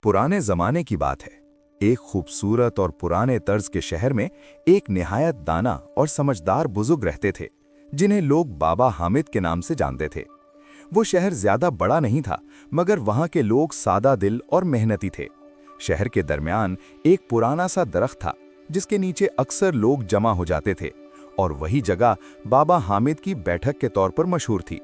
पुराने जमाने की बात है। एक खूबसूरत और पुराने तर्ज के शहर में एक निहायत दाना और समझदार बुजुर्ग रहते थे, जिन्हें लोग बाबा हामिद के नाम से जानते थे। वो शहर ज्यादा बड़ा नहीं था, मगर वहां के लोग सादा दिल और मेहनती थे। शहर के दरमियान एक पुराना सा दरख्त था, जिसके नीचे अक्सर लोग जमा हो जाते थे, और वही जगह बाबा हामिद की बैठक के तौर पर मशहूर थी।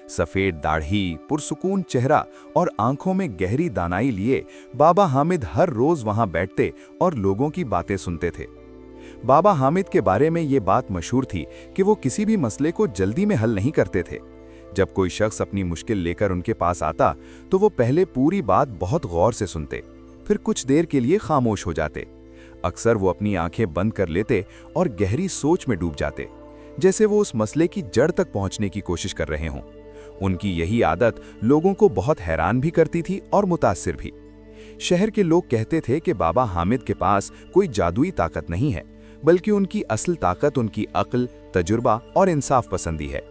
सफेद दाढ़ी, पुरसुकून चेहरा और आंखों में गहरी दानाई लिए बाबा हामिद हर रोज वहां बैठते और लोगों की बातें सुनते थे। बाबा हामिद के बारे में ये बात मशहूर थी कि वो किसी भी मसले को जल्दी में हल नहीं करते थे। जब कोई शख्स अपनी मुश्किल लेकर उनके पास आता, तो वो पहले पूरी बात बहुत गौर से सुनते, फिर कुछ देर के लिए खामोश हो जाते। अक्सर वो अपनी आंखें बंद कर लेते और गहरी सोच में डूब जाते, जैसे वो उस मसले की जड़ तक पहुंचने की कोशिश कर रहे हों। उनकी यही आदत लोगों को बहुत हैरान भी करती थी और मुतासिर भी। शहर के लोग कहते थे कि बाबा हामिद के पास कोई जादुई ताकत नहीं है, बल्कि उनकी असल ताकत उनकी अक्ल, तजुर्बा और इंसाफ पसंदी है।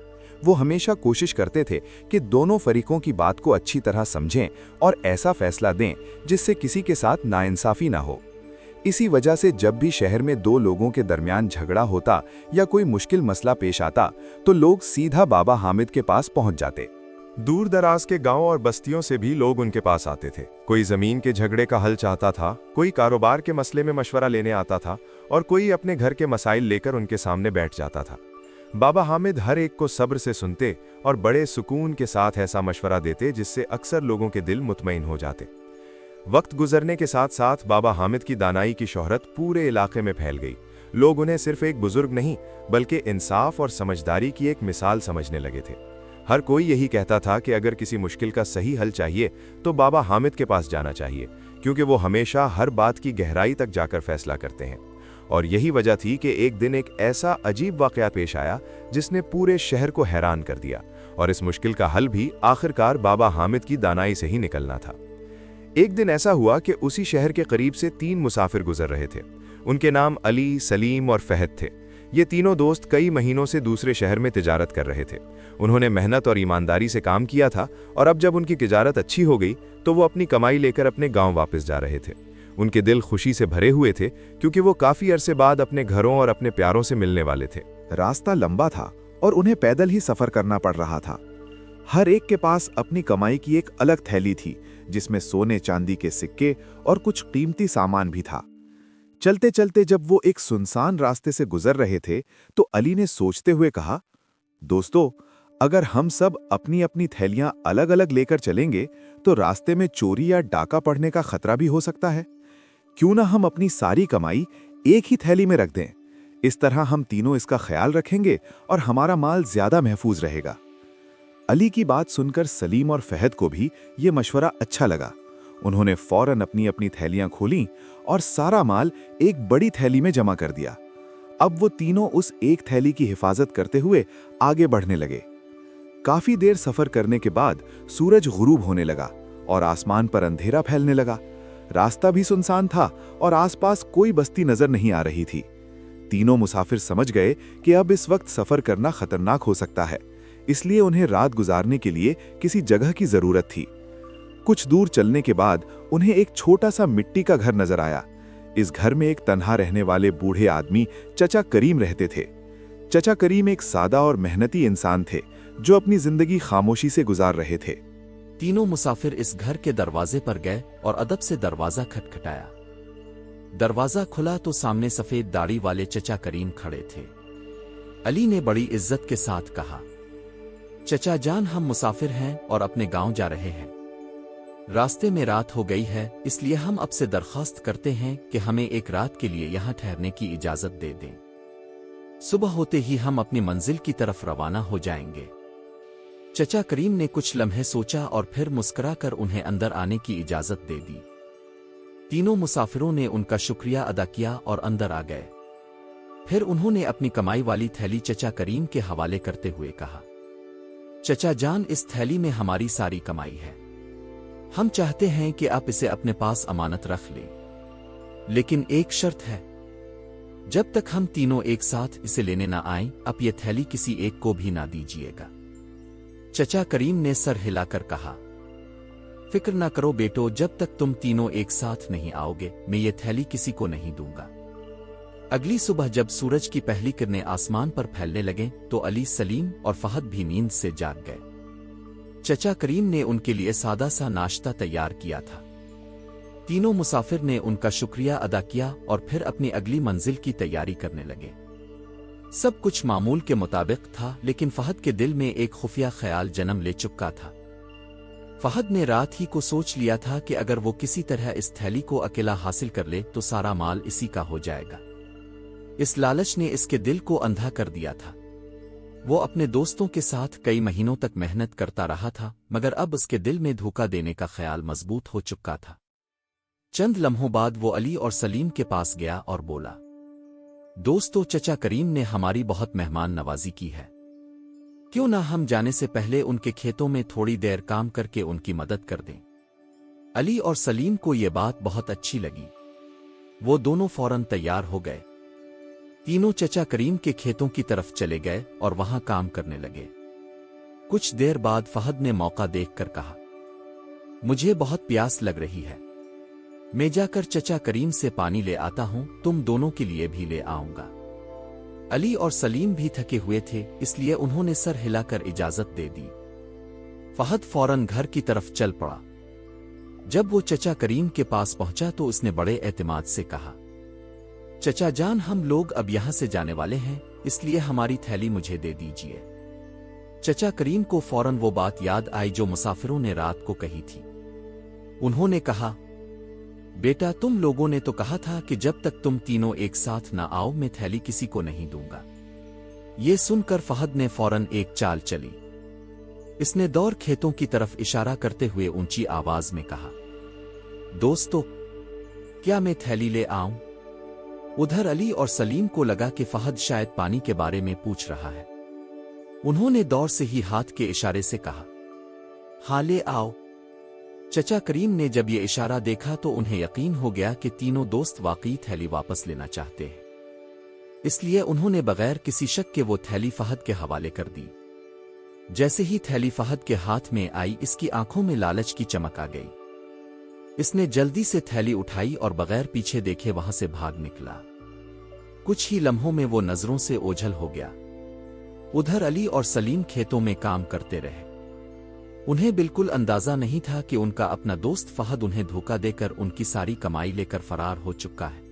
वो हमेशा कोशिश करते थे कि दोनों फरीकों की बात को अच्छी तरह समझें और ऐसा फैसला दें जिससे किसी के साथ नाइंसाफी ना हो। इसी वजह से जब भी शहर में दो लोगों के दरमियान झगड़ा होता या कोई मुश्किल मसला पेश आता, तो लोग सीधा बाबा हामिद के पास पहुंच जाते। दूर दराज के गांव और बस्तियों से भी लोग उनके पास आते थे। कोई जमीन के झगड़े का हल चाहता था, कोई कारोबार के मसले में मशवरा लेने आता था, और कोई अपने घर के मसाइल लेकर उनके सामने बैठ जाता था। बाबा हामिद हर एक को सब्र से सुनते और बड़े सुकून के साथ ऐसा मशवरा देते जिससे अक्सर लोगों के दिल मुतमईन हो जाते। वक्त गुजरने के साथ साथ बाबा हामिद की दानाई की शोहरत पूरे इलाके में फैल गई। लोग उन्हें सिर्फ एक बुजुर्ग नहीं, बल्कि इंसाफ और समझदारी की एक मिसाल समझने लगे थे। हर कोई यही कहता था कि अगर किसी मुश्किल का सही हल चाहिए तो बाबा हामिद के पास जाना चाहिए, क्योंकि वो हमेशा हर बात की गहराई तक जाकर फैसला करते हैं। और यही वजह थी कि एक दिन एक ऐसा अजीब वाकया पेश आया जिसने पूरे शहर को हैरान कर दिया, और इस मुश्किल का हल भी आखिरकार बाबा हामिद की दानाई से ही निकलना था। एक दिन ऐसा हुआ कि उसी शहर के करीब से 3 मुसाफिर गुजर रहे थे। उनके नाम अली, सलीम और फहद थे। ये तीनों दोस्त कई महीनों से दूसरे शहर में तिजारत कर रहे थे। उन्होंने मेहनत और ईमानदारी से काम किया था, और अब जब उनकी तिजारत अच्छी हो गई तो वो अपनी कमाई लेकर अपने गांव वापस जा रहे थे। उनके दिल खुशी से भरे हुए थे, क्योंकि वो काफी अरसे बाद अपने घरों और अपने प्यारों से मिलने वाले थे। रास्ता लंबा था और उन्हें पैदल ही सफर करना पड़ रहा था। हर एक के पास अपनी कमाई की एक अलग थैली थी, जिसमें सोने चांदी के सिक्के और कुछ कीमती सामान भी था। चलते चलते जब वो एक सुनसान रास्ते से गुजर रहे थे, तो अली ने सोचते हुए कहा, दोस्तों, अगर हम सब अपनी अपनी थैलियां अलग अलग लेकर चलेंगे तो रास्ते में चोरी या डाका पड़ने का खतरा भी हो सकता है। क्यों ना हम अपनी सारी कमाई एक ही थैली में रख दें। इस तरह हम तीनों इसका ख्याल रखेंगे और हमारा माल ज्यादा महफूज रहेगा। अली की बात सुनकर सलीम और फहद को भी ये मशवरा अच्छा लगा। उन्होंने फौरन अपनी अपनी थैलियां खोलीं और सारा माल एक बड़ी थैली में जमा कर दिया। अब वो तीनों उस एक थैली की हिफाजत करते हुए आगे बढ़ने लगे। काफी देर सफर करने के बाद सूरज गुरूब होने लगा और आसमान पर अंधेरा फैलने लगा। रास्ता भी सुनसान था और आसपास कोई बस्ती नजर नहीं आ रही थी। तीनों मुसाफिर समझ गए कि अब इस वक्त सफर करना खतरनाक हो सकता है, इसलिए उन्हें रात गुजारने के लिए किसी जगह की जरूरत थी। कुछ दूर चलने के बाद उन्हें एक छोटा सा मिट्टी का घर नजर आया। इस घर में एक तन्हा रहने वाले बूढ़े आदमी चचा करीम रहते थे। चचा करीम एक सादा और मेहनती इंसान थे, जो अपनी जिंदगी खामोशी से गुजार रहे थे। तीनों मुसाफिर इस घर के दरवाजे पर गए और अदब से दरवाजा खटखटाया। दरवाजा खुला तो सामने सफेद दाढ़ी वाले चचा करीम खड़े थे। अली ने बड़ी इज्जत के साथ कहा, चचा जान, हम मुसाफिर हैं और अपने गांव जा रहे हैं। रास्ते में रात हो गई है, इसलिए हम आपसे दरख्वास्त करते हैं कि हमें एक रात के लिए यहाँ ठहरने की इजाजत दे दें। सुबह होते ही हम अपनी मंजिल की तरफ रवाना हो जाएंगे। चचा करीम ने कुछ लम्हे सोचा और फिर मुस्कुराकर उन्हें अंदर आने की इजाजत दे दी। तीनों मुसाफिरों ने उनका शुक्रिया अदा किया और अंदर आ गए। फिर उन्होंने अपनी कमाई वाली थैली चचा करीम के हवाले करते हुए कहा, चचा जान, इस थैली में हमारी सारी कमाई है। हम चाहते हैं कि आप इसे अपने पास अमानत रख लें, लेकिन एक शर्त है। जब तक हम तीनों एक साथ इसे लेने ना आएं, आप ये थैली किसी एक को भी ना दीजिएगा। चचा करीम ने सर हिलाकर कहा, फिक्र ना करो बेटो, जब तक तुम तीनों एक साथ नहीं आओगे मैं ये थैली किसी को नहीं दूंगा। अगली सुबह जब सूरज की पहली किरणें आसमान पर फैलने लगे तो अली, सलीम और फहद भी नींद से जाग गए। चचा करीम ने उनके लिए सादा सा नाश्ता तैयार किया था। तीनों मुसाफिर ने उनका शुक्रिया अदा किया और फिर अपनी अगली मंजिल की तैयारी करने लगे। सब कुछ मामूल के मुताबिक था, लेकिन फहद के दिल में एक खुफिया ख्याल जन्म ले चुका था। फहद ने रात ही को सोच लिया था कि अगर वो किसी तरह इस थैली को अकेला हासिल कर ले तो सारा माल इसी का हो जाएगा। इस लालच ने इसके दिल को अंधा कर दिया था। वो अपने दोस्तों के साथ कई महीनों तक मेहनत करता रहा था, मगर अब उसके दिल में धोखा देने का ख्याल मजबूत हो चुका था। चंद लम्हों बाद वो अली और सलीम के पास गया और बोला, दोस्तों, चचा करीम ने हमारी बहुत मेहमान नवाजी की है। क्यों ना हम जाने से पहले उनके खेतों में थोड़ी देर काम करके उनकी मदद कर दें। अली और सलीम को ये बात बहुत अच्छी लगी। वो दोनों फौरन तैयार हो गए। तीनों चचा करीम के खेतों की तरफ चले गए और वहां काम करने लगे। कुछ देर बाद फहद ने मौका देखकर कहा, मुझे बहुत प्यास लग रही है, मैं जाकर चचा करीम से पानी ले आता हूं, तुम दोनों के लिए भी ले आऊंगा। अली और सलीम भी थके हुए थे, इसलिए उन्होंने सर हिलाकर इजाजत दे दी। फहद फौरन घर की तरफ चल पड़ा। जब वो चचा करीम के पास पहुंचा तो उसने बड़े एतमाद से कहा, चचा जान, हम लोग अब यहां से जाने वाले हैं, इसलिए हमारी थैली मुझे दे दीजिए। चचा करीम को फौरन वो बात याद आई जो मुसाफिरों ने रात को कही थी। उन्होंने कहा, बेटा, तुम लोगों ने तो कहा था कि जब तक तुम तीनों एक साथ ना आओ मैं थैली किसी को नहीं दूंगा। ये सुनकर फहद ने फौरन एक चाल चली। इसने दौड़ खेतों की तरफ इशारा करते हुए ऊंची आवाज में कहा, दोस्तों, क्या मैं थैली ले आऊं? उधर अली और सलीम को लगा कि फहद शायद पानी के बारे में पूछ रहा है। उन्होंने दौर से ही हाथ के इशारे से कहा, हाँ ले आओ। चचा करीम ने जब ये इशारा देखा तो उन्हें यकीन हो गया कि तीनों दोस्त वाकई थैली वापस लेना चाहते हैं। इसलिए उन्होंने बगैर किसी शक के वो थैली फहद के हवाले कर दी। जैसे ही थैली फहद के हाथ में आई, इसकी आंखों में लालच की चमक आ गई। इसने जल्दी से थैली उठाई और बगैर पीछे देखे वहां से भाग निकला। कुछ ही लम्हों में वो नजरों से ओझल हो गया। उधर अली और सलीम खेतों में काम करते रहे। उन्हें बिल्कुल अंदाजा नहीं था कि उनका अपना दोस्त फहद उन्हें धोखा देकर उनकी सारी कमाई लेकर फरार हो चुका है।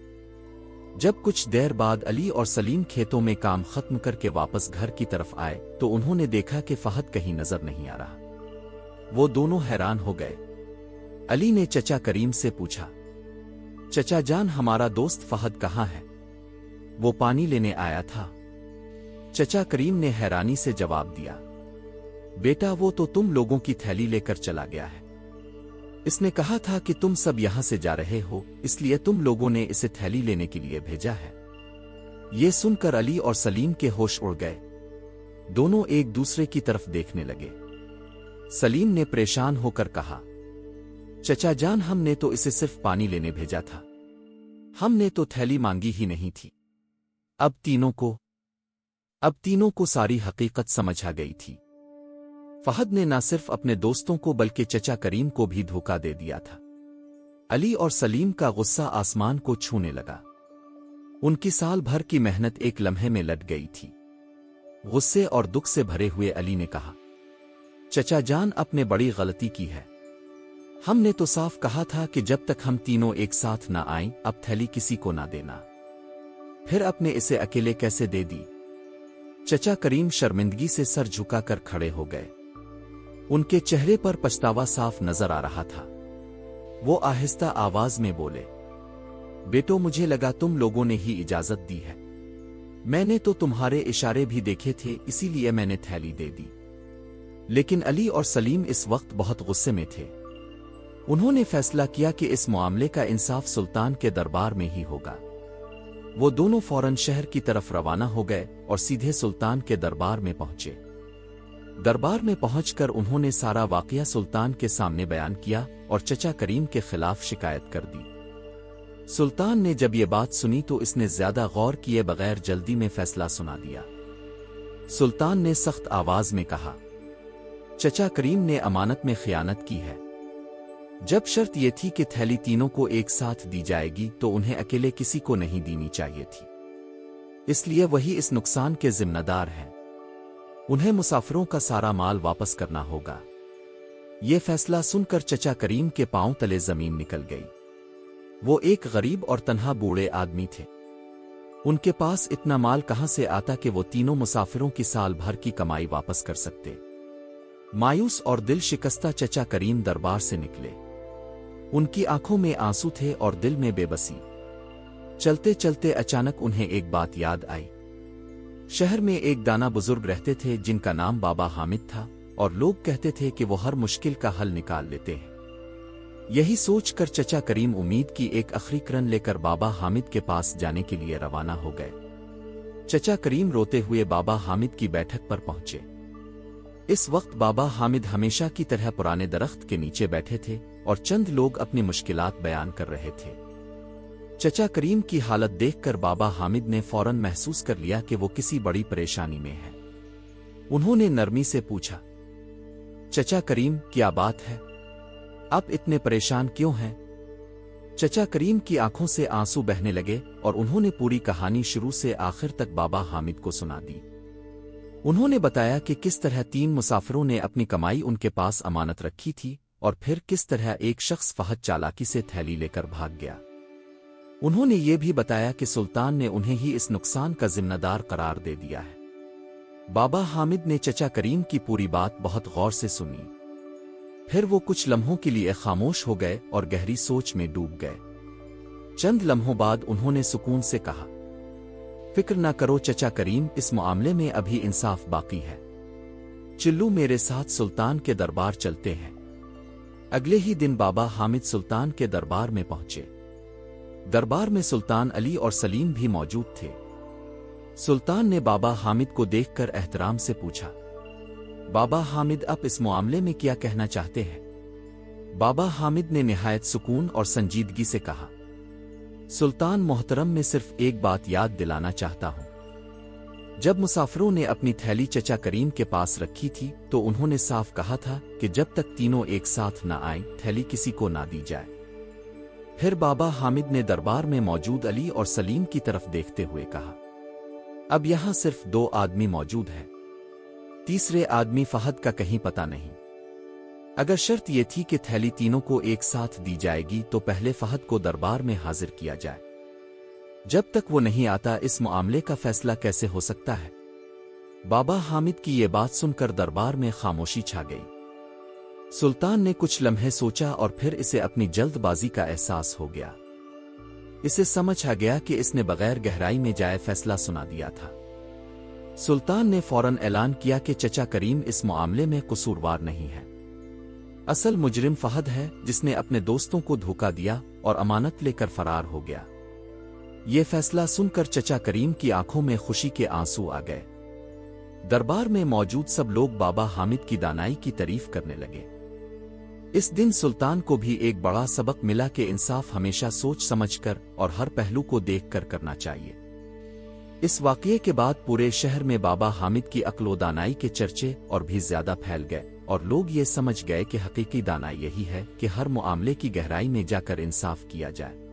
जब कुछ देर बाद अली और सलीम खेतों में काम खत्म करके वापस घर की तरफ आए तो उन्होंने देखा कि फहद कहीं नजर नहीं आ रहा। वो दोनों हैरान हो गए। अली ने चचा करीम से पूछा, चचा जान, हमारा दोस्त फहद कहाँ है? वो पानी लेने आया था। चचा करीम ने हैरानी से जवाब दिया, बेटा, वो तो तुम लोगों की थैली लेकर चला गया है। इसने कहा था कि तुम सब यहां से जा रहे हो, इसलिए तुम लोगों ने इसे थैली लेने के लिए भेजा है। ये सुनकर अली और सलीम के होश उड़ गए। दोनों एक दूसरे की तरफ देखने लगे। सलीम ने परेशान होकर कहा, चचा जान, हमने तो इसे सिर्फ पानी लेने भेजा था, हमने तो थैली मांगी ही नहीं थी। अब तीनों को सारी हकीकत समझ आ गई थी। फहद ने न सिर्फ अपने दोस्तों को बल्कि चचा करीम को भी धोखा दे दिया था। अली और सलीम का गुस्सा आसमान को छूने लगा। उनकी साल भर की मेहनत एक लम्हे में लट गई थी। गुस्से और दुख से भरे हुए अली ने कहा, चचा जान, आपने बड़ी गलती की है। हमने तो साफ कहा था कि जब तक हम तीनों एक साथ ना आएं, अब थैली किसी को ना देना। फिर आपने इसे अकेले कैसे दे दी? चचा करीम शर्मिंदगी से सर झुकाकर खड़े हो गए। उनके चेहरे पर पछतावा साफ नजर आ रहा था। वो आहिस्ता आवाज में बोले, बेटो, मुझे लगा तुम लोगों ने ही इजाजत दी है। मैंने तो तुम्हारे इशारे भी देखे थे, इसीलिए मैंने थैली दे दी। लेकिन अली और सलीम इस वक्त बहुत गुस्से में थे। उन्होंने फैसला किया कि इस मामले का इंसाफ सुल्तान के दरबार में ही होगा। वो दोनों फौरन शहर की तरफ रवाना हो गए और सीधे सुल्तान के दरबार में पहुंचे। दरबार में पहुंचकर उन्होंने सारा वाकया सुल्तान के सामने बयान किया और चचा करीम के खिलाफ शिकायत कर दी। सुल्तान ने जब ये बात सुनी तो इसने ज्यादा गौर किए बगैर जल्दी में फैसला सुना दिया। सुल्तान ने सख्त आवाज में कहा, चचा करीम ने अमानत में खियानत की है। जब शर्त ये थी कि थैली तीनों को एक साथ दी जाएगी तो उन्हें अकेले किसी को नहीं देनी चाहिए थी, इसलिए वही इस नुकसान के जिम्मेदार हैं। उन्हें मुसाफिरों का सारा माल वापस करना होगा। ये फैसला सुनकर चचा करीम के पांव तले जमीन निकल गई। वो एक गरीब और तन्हा बूढ़े आदमी थे। उनके पास इतना माल कहां से आता कि वो तीनों मुसाफिरों की साल भर की कमाई वापस कर सकते। मायूस और दिल शिकस्ता चचा करीम दरबार से निकले। उनकी आंखों में आंसू थे और दिल में बेबसी। चलते चलते अचानक उन्हें एक बात याद आई। शहर में एक दाना बुजुर्ग रहते थे जिनका नाम बाबा हामिद था, और लोग कहते थे कि वो हर मुश्किल का हल निकाल लेते हैं। यही सोचकर चचा करीम उम्मीद की एक आखिरी किरण लेकर बाबा हामिद के पास जाने के लिए रवाना हो गए। चचा करीम रोते हुए बाबा हामिद की बैठक पर पहुंचे। इस वक्त बाबा हामिद हमेशा की तरह पुराने दरख्त के नीचे बैठे थे और चंद लोग अपनी मुश्किलात बयान कर रहे थे। चचा करीम की हालत देखकर बाबा हामिद ने फौरन महसूस कर लिया कि वो किसी बड़ी परेशानी में है। उन्होंने नरमी से पूछा, चचा करीम, क्या बात है? आप इतने परेशान क्यों हैं? चचा करीम की आंखों से आंसू बहने लगे और उन्होंने पूरी कहानी शुरू से आखिर तक बाबा हामिद को सुना दी। उन्होंने बताया कि किस तरह 3 मुसाफिरों ने अपनी कमाई उनके पास अमानत रखी थी और फिर किस तरह एक शख्स फहद चालाकी से थैली लेकर भाग गया। उन्होंने ये भी बताया कि सुल्तान ने उन्हें ही इस नुकसान का जिम्मेदार करार दे दिया है। बाबा हामिद ने चचा करीम की पूरी बात बहुत गौर से सुनी। फिर वो कुछ लम्हों के लिए खामोश हो गए और गहरी सोच में डूब गए। चंद लम्हों बाद उन्होंने सुकून से कहा, फिक्र न करो चचा करीम, इस मामले में अभी इंसाफ बाकी है। चिल्लू, मेरे साथ सुल्तान के दरबार चलते हैं। अगले ही दिन बाबा हामिद सुल्तान के दरबार में पहुंचे। दरबार में सुल्तान अली और सलीम भी मौजूद थे। सुल्तान ने बाबा हामिद को देखकर एहतराम से पूछा, बाबा हामिद, आप इस मामले में क्या कहना चाहते हैं? बाबा हामिद ने निहायत सुकून और संजीदगी से कहा, सुल्तान मोहतरम, मैं सिर्फ एक बात याद दिलाना चाहता हूं। जब मुसाफिरों ने अपनी थैली चचा करीम के पास रखी थी तो उन्होंने साफ कहा था कि जब तक तीनों एक साथ न आए थैली किसी को ना दी जाए। फिर बाबा हामिद ने दरबार में मौजूद अली और सलीम की तरफ देखते हुए कहा, अब यहां सिर्फ 2 आदमी मौजूद हैं। तीसरे आदमी फहद का कहीं पता नहीं। अगर शर्त यह थी कि थैली तीनों को एक साथ दी जाएगी तो पहले फहद को दरबार में हाजिर किया जाए। जब तक वो नहीं आता इस मामले का फैसला कैसे हो सकता है? बाबा हामिद की ये बात सुनकर दरबार में खामोशी छा गई। सुल्तान ने कुछ लम्हे सोचा और फिर इसे अपनी जल्दबाजी का एहसास हो गया। इसे समझ आ गया कि इसने बगैर गहराई में जाए फैसला सुना दिया था। सुल्तान ने फौरन ऐलान किया कि चचा करीम इस मामले में कसूरवार नहीं है। असल मुजरिम फहद है, जिसने अपने दोस्तों को धोखा दिया और अमानत लेकर फरार हो गया। ये फैसला सुनकर चचा करीम की आंखों में खुशी के आंसू आ गए। दरबार में मौजूद सब लोग बाबा हामिद की दानाई की तारीफ करने लगे। इस दिन सुल्तान को भी एक बड़ा सबक मिला कि इंसाफ हमेशा सोच समझकर और हर पहलू को देखकर करना चाहिए। इस वाकये के बाद पूरे शहर में बाबा हामिद की अक्ल दानाई के चर्चे और भी ज्यादा फैल गए और लोग ये समझ गए कि हकीकी दानाई यही है कि हर मामले की गहराई में जाकर इंसाफ किया जाए।